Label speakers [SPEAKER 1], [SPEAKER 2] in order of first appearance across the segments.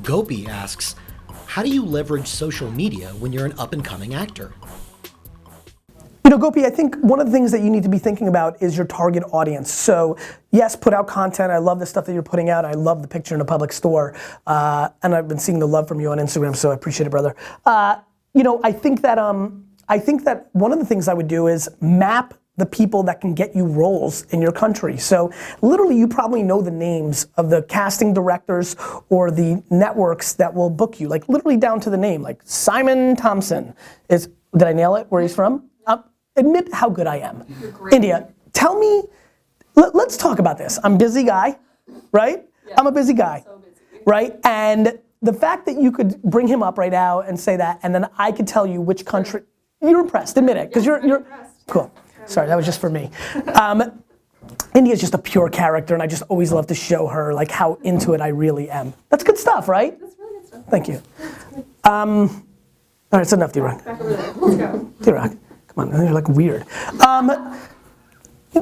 [SPEAKER 1] Gopi asks, how do you leverage social media when you're an up-and-coming actor?
[SPEAKER 2] You know, Gopi, I think one of the things that you need to be thinking about is your target audience. So, yes, put out content. I love the stuff that you're putting out. I love the picture in a public store. And I've been seeing the love from you on Instagram, so I appreciate it, brother. You know, I think that one of the things I would do is map the people that can get you roles in your country. So literally you probably know the names of the casting directors or the networks that will book you, like literally down to the name, like Simon Thompson is, did I nail it, where he's from? Admit how good I am. India, tell me, let's talk about this. I'm a busy guy, right? Yeah. I'm a busy guy, so busy. Right? And the fact that you could bring him up right now and say that, and then I could tell you which country, you're impressed, admit it, because you're impressed. Cool. Sorry, that was just for me. India's just a pure character, and I just always love to show her like how into it I really am. That's good stuff, right? That's really good stuff. Thank you. All right, it's enough, D-Rock.
[SPEAKER 3] Back over there. Let's go.
[SPEAKER 2] D-Rock, come on, you're like weird.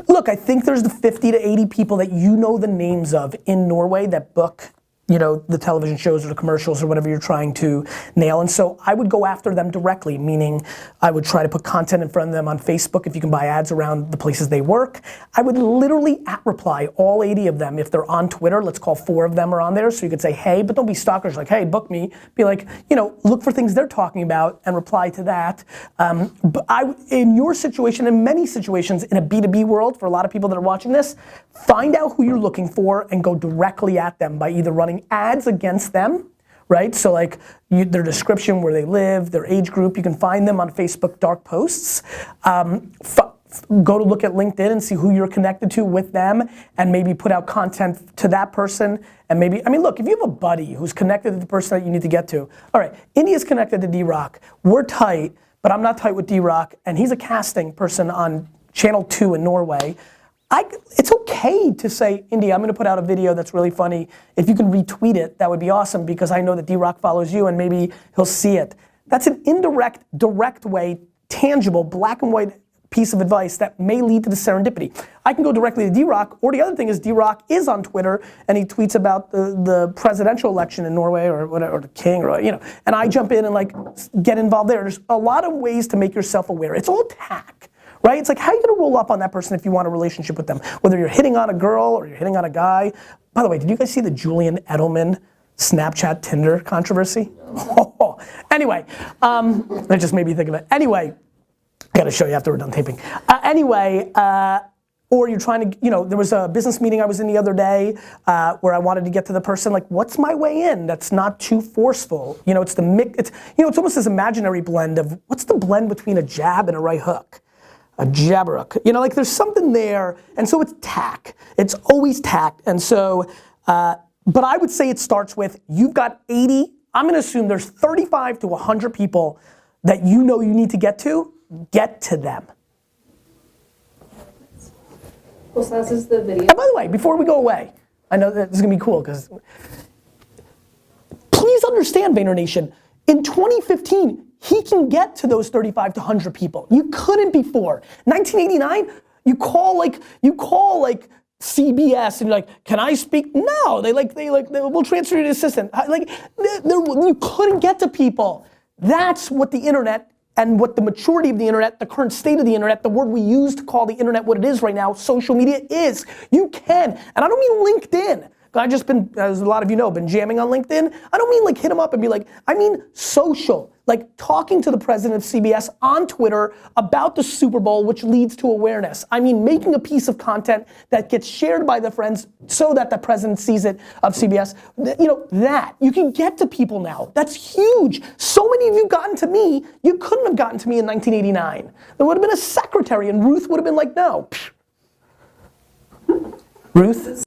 [SPEAKER 2] Look, I think there's the 50 to 80 people that you know the names of in Norway that book, you know, the television shows or the commercials or whatever you're trying to nail. And so I would go after them directly, meaning I would try to put content in front of them on Facebook if you can buy ads around the places they work. I would literally @reply all 80 of them. If they're on Twitter, let's call 4 of them are on there. So you could say, hey, but don't be stalkers like, hey, book me. Be like, you know, look for things they're talking about and reply to that. But in your situation, in many situations in a B2B world, for a lot of people that are watching this, find out who you're looking for and go directly at them by either running ads against them, right? So like their description, where they live, their age group, you can find them on Facebook dark posts. Go to look at LinkedIn and see who you're connected to with them and maybe put out content to that person. And maybe, I mean, look, if you have a buddy who's connected to the person that you need to get to, all right, India's connected to D-Rock, we're tight, but I'm not tight with D-Rock, and he's a casting person on Channel 2 in Norway. It's okay to say, India, I'm gonna put out a video that's really funny. If you can retweet it, that would be awesome because I know that D-Rock follows you and maybe he'll see it. That's an indirect, direct way, tangible, black and white piece of advice that may lead to the serendipity. I can go directly to D-Rock, or the other thing is D-Rock is on Twitter and he tweets about the presidential election in Norway or whatever, or the king, or you know, and I jump in and like get involved there. There's a lot of ways to make yourself aware. It's all tack. Right? It's like, how are you gonna roll up on that person if you want a relationship with them? Whether you're hitting on a girl or you're hitting on a guy. By the way, did you guys see the Julian Edelman Snapchat Tinder controversy? Oh. Anyway, that just made me think of it. Anyway, I gotta show you after we're done taping. Or you're trying to, you know, there was a business meeting I was in the other day where I wanted to get to the person, like, what's my way in that's not too forceful? You know, it's the mix, it's, you know, it's almost this imaginary blend of, what's the blend between a jab and a right hook? A jabberhook, you know, like there's something there, and so it's tack. It's always tack, and so, but I would say it starts with, you've got 80, I'm gonna assume there's 35 to 100 people that you know you need to get to them.
[SPEAKER 3] Well, so this is the video.
[SPEAKER 2] And by the way, before we go away, I know that this is gonna be cool, because please understand, VaynerNation, in 2015, he can get to those 35 to 100 people. You couldn't before. 1989, you call like CBS and you're like, can I speak? No, we'll transfer you to assistant. Like, you couldn't get to people. That's what the internet and what the maturity of the internet, the current state of the internet, the word we use to call the internet what it is right now, social media is. You can, and I don't mean LinkedIn. I've just been, as a lot of you know, been jamming on LinkedIn. I don't mean like hit him up and be like, I mean social. Like talking to the president of CBS on Twitter about the Super Bowl, which leads to awareness. I mean making a piece of content that gets shared by the friends so that the president sees it of CBS. You know, that. You can get to people now. That's huge. So many of you gotten to me, you couldn't have gotten to me in 1989. There would have been a secretary and Ruth would have been like, no. Ruth?